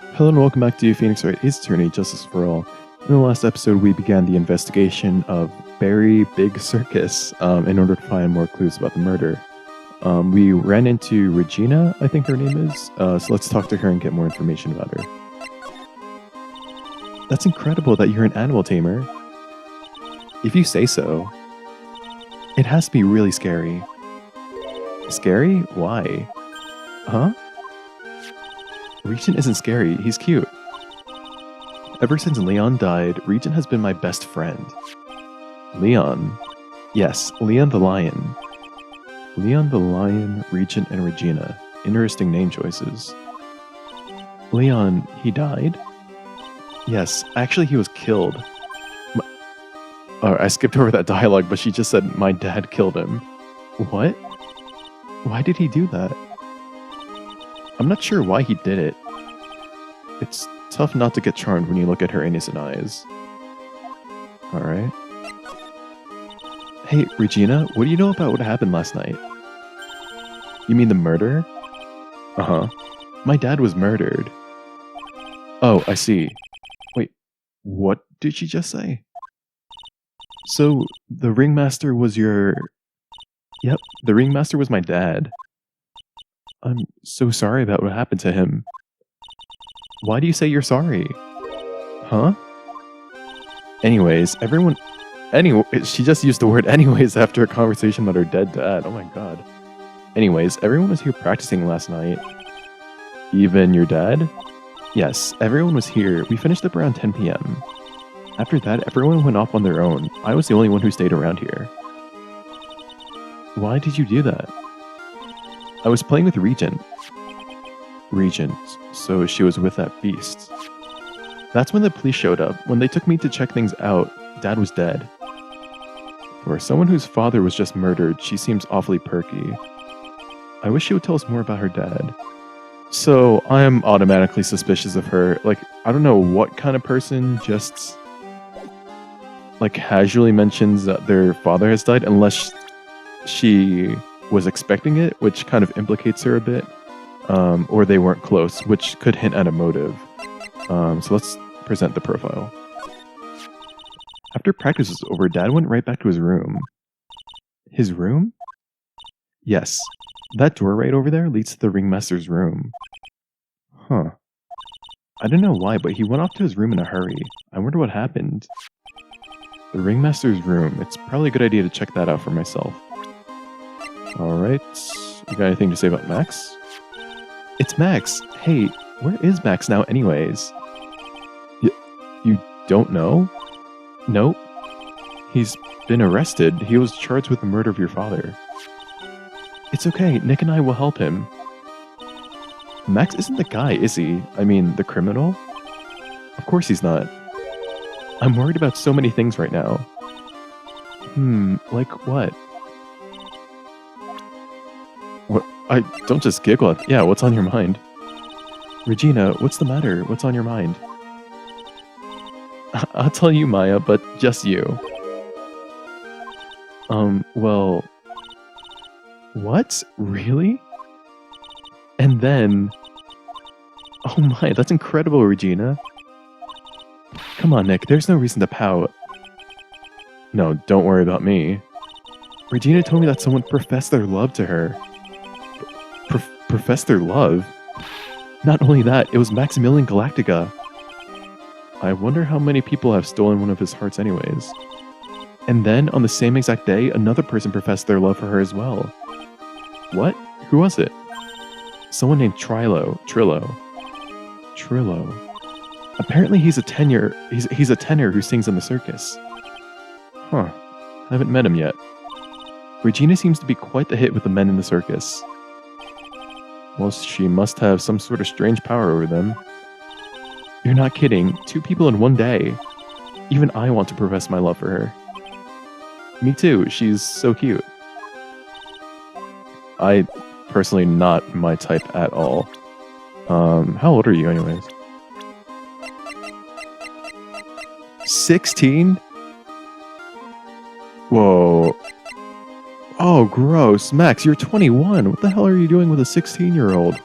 Hello and welcome back to Phoenix Wright, Ace Attorney, Justice for All. In the last episode, we began the investigation of Berry Big Circus in order to find more clues about the murder. We ran into Regina, I think her name is, so let's talk to her and get more information about her. That's incredible that you're an animal tamer. If you say so. It has to be really scary. Scary? Why? Huh? Regent isn't scary, he's cute. Ever since Leon died, Regent has been my best friend. Leon. Yes, Leon the Lion. Leon the Lion, Regent, and Regina. Interesting name choices. Leon, he died? Yes, actually he was killed. I skipped over that dialogue, but she just said my dad killed him. What? Why did he do that? I'm not sure why he did it. It's tough not to get charmed when you look at her innocent eyes. Alright. Hey, Regina, what do you know about what happened last night? You mean the murder? Uh-huh. My dad was murdered. Oh, I see. Wait, what did she just say? So, the Ringmaster was your... Yep, the Ringmaster was my dad. I'm so sorry about what happened to him. Why do you say you're sorry? Huh? Anyways, she just used the word anyways after a conversation about her dead dad. Oh my god. Anyways, everyone was here practicing last night. Even your dad? Yes, everyone was here. We finished up around 10 p.m. After that, everyone went off on their own. I was the only one who stayed around here. Why did you do that? I was playing with Regent. Regent, so she was with that beast. That's when the police showed up. When they took me to check things out, Dad was dead. For someone whose father was just murdered, she seems awfully perky. I wish she would tell us more about her dad. So, I am automatically suspicious of her. Like, I don't know what kind of person just... like, casually mentions that their father has died, unless she was expecting it, which kind of implicates her a bit. Or they weren't close, which could hint at a motive. So let's present the profile. After practice was over, Dad went right back to his room. His room? Yes. That door right over there leads to the Ringmaster's room. Huh. I don't know why, but he went off to his room in a hurry. I wonder what happened. The Ringmaster's room. It's probably a good idea to check that out for myself. Alright. You got anything to say about Max? It's Max! Hey, where is Max now anyways? You don't know? Nope. He's been arrested. He was charged with the murder of your father. It's okay, Nick and I will help him. Max isn't the guy, is he? I mean, the criminal? Of course he's not. I'm worried about so many things right now. Like what? What? I don't just giggle at... Yeah, what's on your mind? Regina, what's the matter? What's on your mind? I'll tell you, Maya, but just you. Well... What? Really? And then... Oh my, that's incredible, Regina. Come on, Nick, there's no reason to pout. No, don't worry about me. Regina told me that someone professed their love to her. Professed their love? Not only that, it was Maximilian Galactica. I wonder how many people have stolen one of his hearts anyways. And then, on the same exact day, another person professed their love for her as well. What? Who was it? Someone named Trilo. Apparently he's a tenor who sings in the circus. Huh. I haven't met him yet. Regina seems to be quite the hit with the men in the circus. Well, she must have some sort of strange power over them. You're not kidding. 2 people in one day. Even I want to profess my love for her. Me too. She's so cute. I personally not my type at all. How old are you anyways? 16? Whoa. Oh, gross. Max, you're 21. What the hell are you doing with a 16-year-old?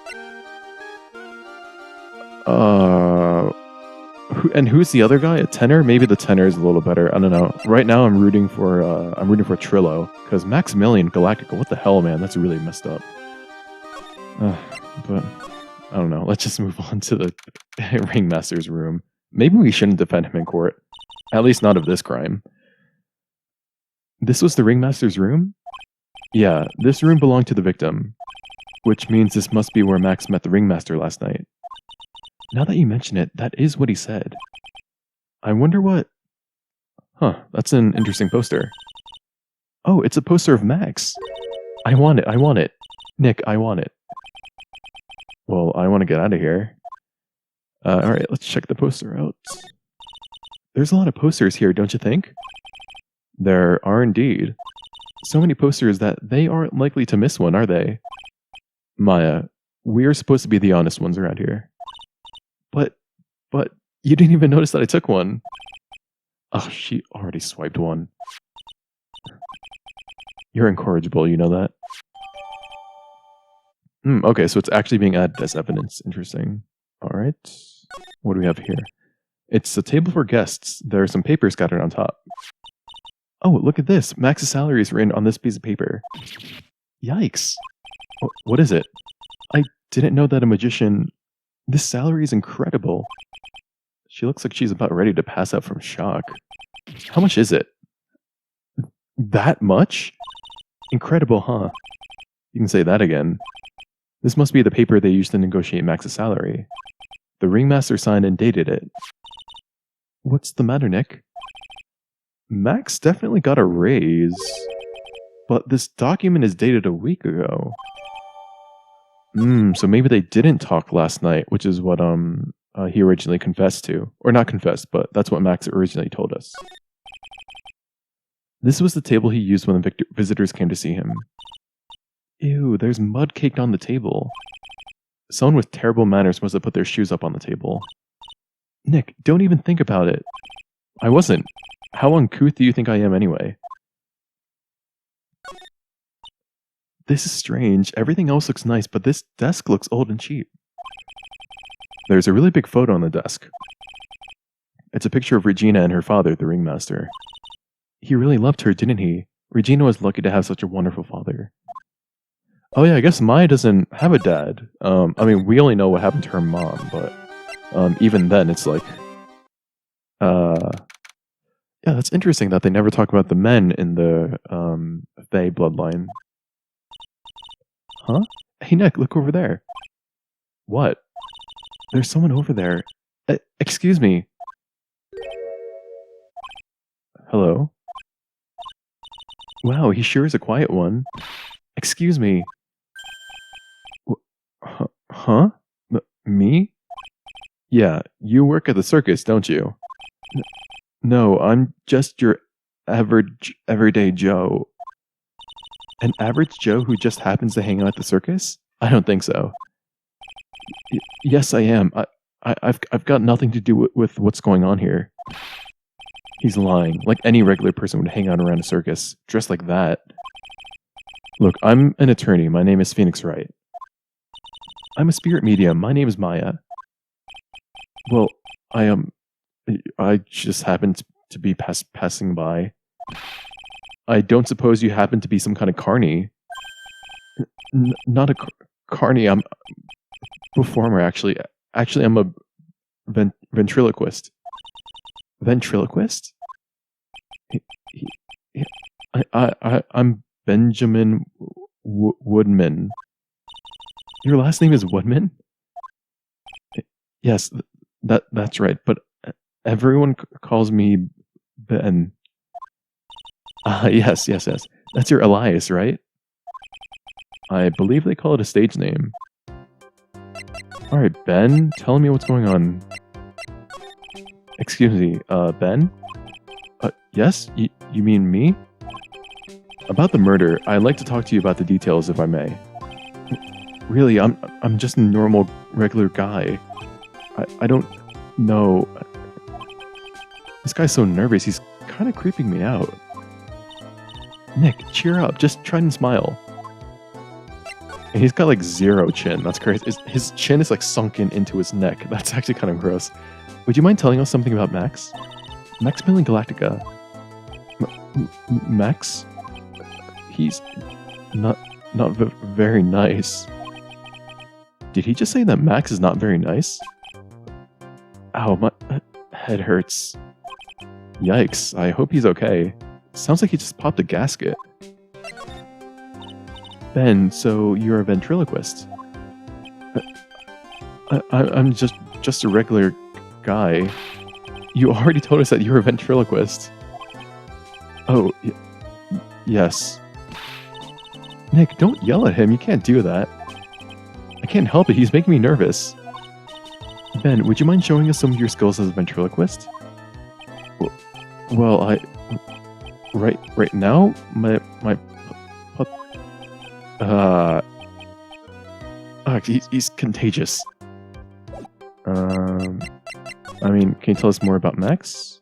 And who's the other guy? A tenor? Maybe the tenor is a little better. I don't know. Right now, I'm rooting for Trillo because Maximilian Galactica. What the hell, man? That's really messed up. But I don't know. Let's just move on to the Ringmaster's room. Maybe we shouldn't defend him in court. At least not of this crime. This was the Ringmaster's room? Yeah, this room belonged to the victim. Which means this must be where Max met the Ringmaster last night. Now that you mention it, that is what he said. I wonder what... Huh, that's an interesting poster. Oh, it's a poster of Max. I want it. Nick, I want it. Well, I want to get out of here. Alright, let's check the poster out. There's a lot of posters here, don't you think? There are indeed. So many posters that they aren't likely to miss one, are they? Maya, we are supposed to be the honest ones around here. But you didn't even notice that I took one. Oh, she already swiped one. You're incorrigible, you know that? Okay, so it's actually being added as evidence. Interesting. Alright. What do we have here? It's a table for guests. There are some papers scattered on top. Oh, look at this. Max's salary is written on this piece of paper. Yikes. What is it? I didn't know that a magician... This salary is incredible. She looks like she's about ready to pass out from shock. How much is it? That much? Incredible, huh? You can say that again. This must be the paper they used to negotiate Max's salary. The Ringmaster signed and dated it. What's the matter, Nick? Max definitely got a raise. But this document is dated a week ago. So maybe they didn't talk last night, which is what he originally confessed to. Or not confessed, but that's what Max originally told us. This was the table he used when the visitors came to see him. Ew, there's mud caked on the table. Someone with terrible manners must have put their shoes up on the table. Nick, don't even think about it. I wasn't. How uncouth do you think I am anyway? This is strange. Everything else looks nice, but this desk looks old and cheap. There's a really big photo on the desk. It's a picture of Regina and her father, the Ringmaster. He really loved her, didn't he? Regina was lucky to have such a wonderful father. Oh yeah, I guess Maya doesn't have a dad. I mean, we only know what happened to her mom, but even then, it's like... Yeah, that's interesting that they never talk about the men in the Fae bloodline. Huh? Hey, Nick, look over there. What? There's someone over there. Excuse me. Hello? Wow, he sure is a quiet one. Excuse me. Huh? Me? Yeah, you work at the circus, don't you? No, I'm just your average, everyday Joe. An average Joe who just happens to hang out at the circus? I don't think so. Yes, I am. I've got nothing to do with what's going on here. He's lying. Like any regular person would hang out around a circus, dressed like that. Look, I'm an attorney. My name is Phoenix Wright. I'm a spirit medium. My name is Maya. Well, I just happened to be passing by. I don't suppose you happen to be some kind of carny. Not a carny. I'm a performer, actually. Actually, I'm a ventriloquist. Ventriloquist? I'm Benjamin Woodman. Your last name is Woodman? Yes, that's right. But everyone calls me Ben. Yes. That's your alias, right? I believe they call it a stage name. Alright, Ben, tell me what's going on. Excuse me, Ben? Yes? You mean me? About the murder, I'd like to talk to you about the details if I may. Really, I'm just a normal, regular guy. I don't know. This guy's so nervous, he's kind of creeping me out. Nick, cheer up, just try and smile. And he's got like 0 chin. That's crazy. His chin is like sunken into his neck. That's actually kind of gross. Would you mind telling us something about Max? Maximilian Galactica. Max? He's not very nice. Did he just say that Max is not very nice? Ow, my head hurts. Yikes, I hope he's okay. Sounds like he just popped a gasket. Ben, so you're a ventriloquist? I'm just a regular guy. You already told us that you're a ventriloquist. Oh, yes. Nick, don't yell at him. You can't do that. I can't help it. He's making me nervous. Ben, would you mind showing us some of your skills as a ventriloquist? Well, right now, he's contagious. I mean, can you tell us more about Max?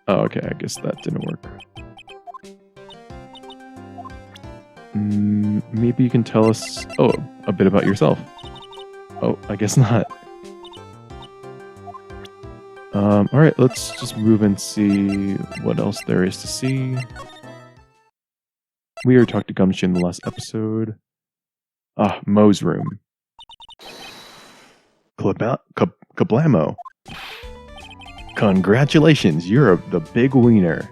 Oh, okay, I guess that didn't work. Maybe you can tell us, a bit about yourself. Oh, I guess not. Alright, let's just move and see what else there is to see. We already talked to Gumshoe in the last episode. Mo's room. Kablamo. Congratulations, you're the big wiener.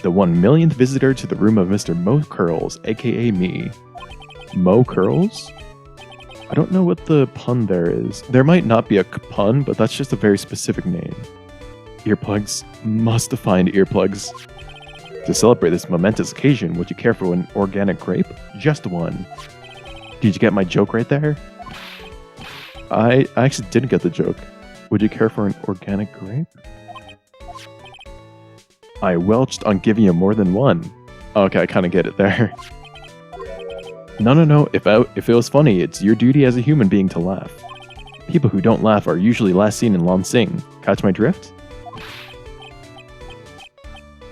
The 1 millionth visitor to the room of Mr. Mo Curls, aka me. Mo Curls? I don't know what the pun there is. There might not be a pun, but that's just a very specific name. Earplugs. Must find earplugs. To celebrate this momentous occasion, would you care for an organic grape? Just one. Did you get my joke right there? I actually didn't get the joke. Would you care for an organic grape? I welched on giving you more than one. Okay, I kind of get it there. No. If it was funny, it's your duty as a human being to laugh. People who don't laugh are usually last seen in Lansing. Catch my drift?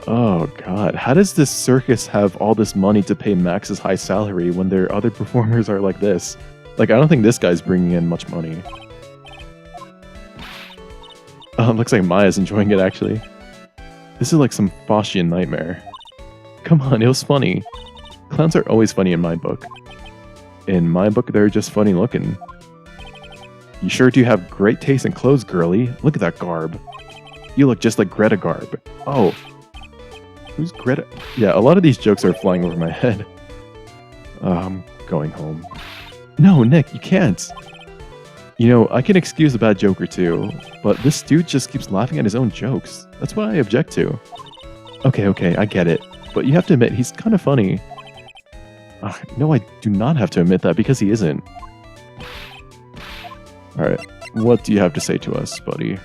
Oh god, how does this circus have all this money to pay Max's high salary when their other performers are like this? Like, I don't think this guy's bringing in much money. Looks like Maya's enjoying it, actually. This is like some Faustian nightmare. Come on, it was funny. Clowns are always funny in my book. In my book, they're just funny looking. You sure do have great taste in clothes, girly. Look at that garb. You look just like Greta Garb. Oh. Who's Greta? Yeah, a lot of these jokes are flying over my head. I'm going home. No, Nick, you can't. You know, I can excuse a bad joke or two, but this dude just keeps laughing at his own jokes. That's what I object to. Okay, I get it. But you have to admit, he's kind of funny. No, I do not have to admit that because he isn't. Alright, what do you have to say to us, buddy?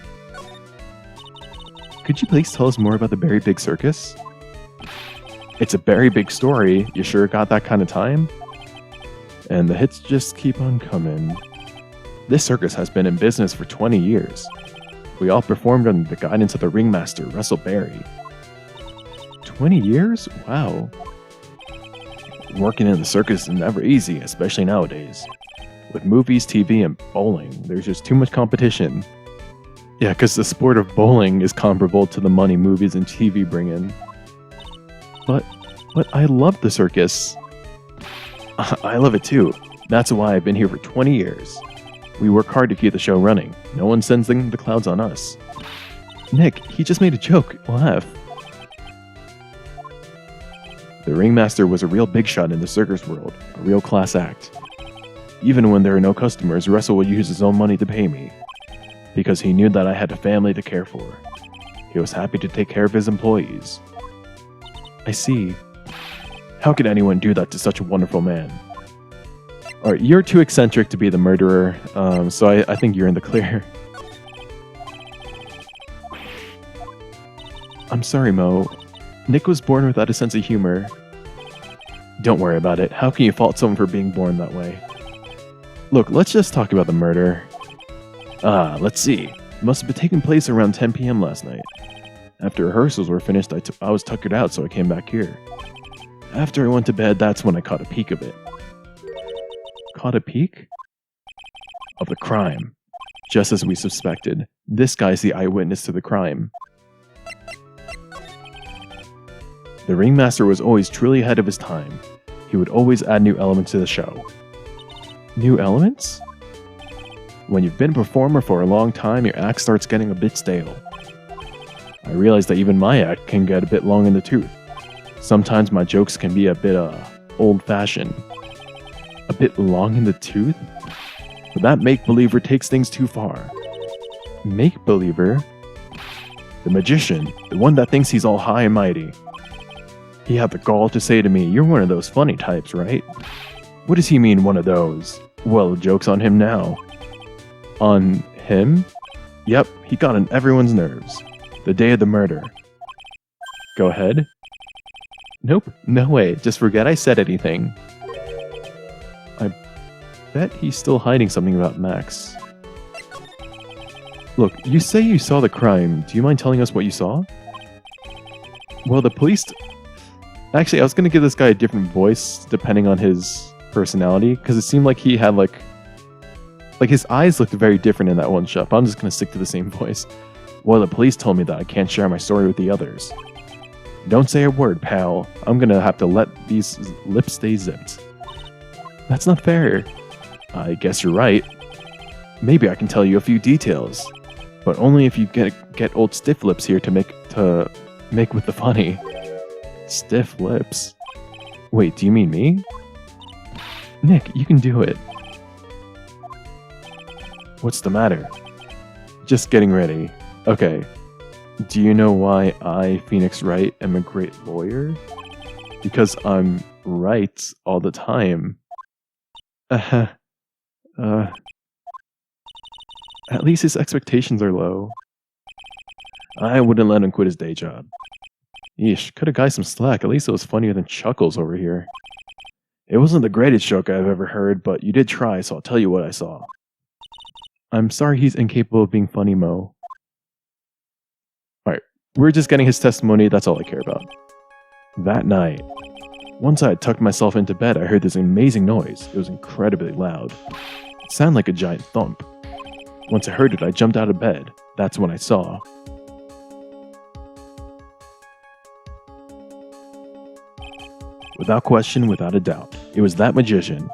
Could you please tell us more about the Berry Big Circus? It's a very big story. You sure got that kind of time? And the hits just keep on coming. This circus has been in business for 20 years. We all performed under the guidance of the Ringmaster, Russell Berry. 20 years? Wow. Working in the circus is never easy, especially nowadays. With movies, TV, and bowling, there's just too much competition. Yeah, because the sport of bowling is comparable to the money movies and TV bring in. But I love the circus. I love it too. That's why I've been here for 20 years. We work hard to keep the show running. No one sends the clouds on us. Nick, he just made a joke. Laugh. The Ringmaster was a real big shot in the circus world, a real class act. Even when there are no customers, Russell would use his own money to pay me, because he knew that I had a family to care for. He was happy to take care of his employees. I see. How could anyone do that to such a wonderful man? Alright, you're too eccentric to be the murderer, so I think you're in the clear. I'm sorry, Mo. Nick was born without a sense of humor. Don't worry about it. How can you fault someone for being born that way? Look, let's just talk about the murder. Let's see. It must have been taking place around 10 p.m. last night. After rehearsals were finished, I was tuckered out, so I came back here. After I went to bed, that's when I caught a peek of it. Caught a peek? Of the crime. Just as we suspected, this guy's the eyewitness to the crime. The Ringmaster was always truly ahead of his time. He would always add new elements to the show. New elements? When you've been a performer for a long time, your act starts getting a bit stale. I realize that even my act can get a bit long in the tooth. Sometimes my jokes can be a bit old-fashioned. A bit long in the tooth? But that make-believer takes things too far. Make-believer? The magician, the one that thinks he's all high and mighty. He had the gall to say to me, "You're one of those funny types, right?" What does he mean, one of those? Well, joke's on him now. On him? Yep, he got on everyone's nerves. The day of the murder. Go ahead. Nope, no way, just forget I said anything. I bet he's still hiding something about Max. Look, you say you saw the crime. Do you mind telling us what you saw? Well, the police... Actually, I was going to give this guy a different voice depending on his personality, because it seemed like he had like his eyes looked very different in that one shot, but I'm just going to stick to the same voice. Well, the police told me that I can't share my story with the others. Don't say a word, pal. I'm going to have to let these lips stay zipped. That's not fair. I guess you're right. Maybe I can tell you a few details, but only if you get old stiff lips here to make with the funny. Stiff lips? Wait, do you mean me? Nick, you can do it. What's the matter? Just getting ready. Okay. Do you know why I, Phoenix Wright, am a great lawyer? Because I'm right all the time. At least his expectations are low. I wouldn't let him quit his day job. Yeesh, cut a guy some slack. At least it was funnier than Chuckles over here. It wasn't the greatest joke I've ever heard, but you did try, so I'll tell you what I saw. I'm sorry he's incapable of being funny, Mo. Alright, we're just getting his testimony, that's all I care about. That night, once I had tucked myself into bed, I heard this amazing noise. It was incredibly loud. It sounded like a giant thump. Once I heard it, I jumped out of bed. That's when I saw. Without question, without a doubt, it was that magician.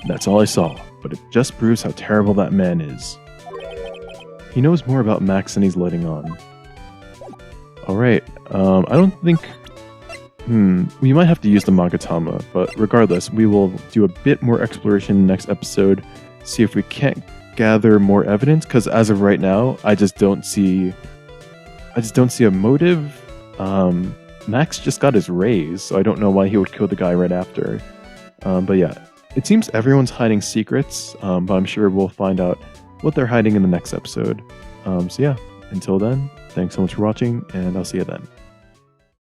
That's all I saw, but it just proves how terrible that man is. He knows more about Max than he's letting on. Alright, I don't think... we might have to use the Magatama, but regardless, we will do a bit more exploration in the next episode, see if we can't gather more evidence, because as of right now, I just don't see a motive. Max just got his raise, so I don't know why he would kill the guy right after. But yeah, it seems everyone's hiding secrets, but I'm sure we'll find out what they're hiding in the next episode. So yeah, until then, thanks so much for watching, and I'll see you then.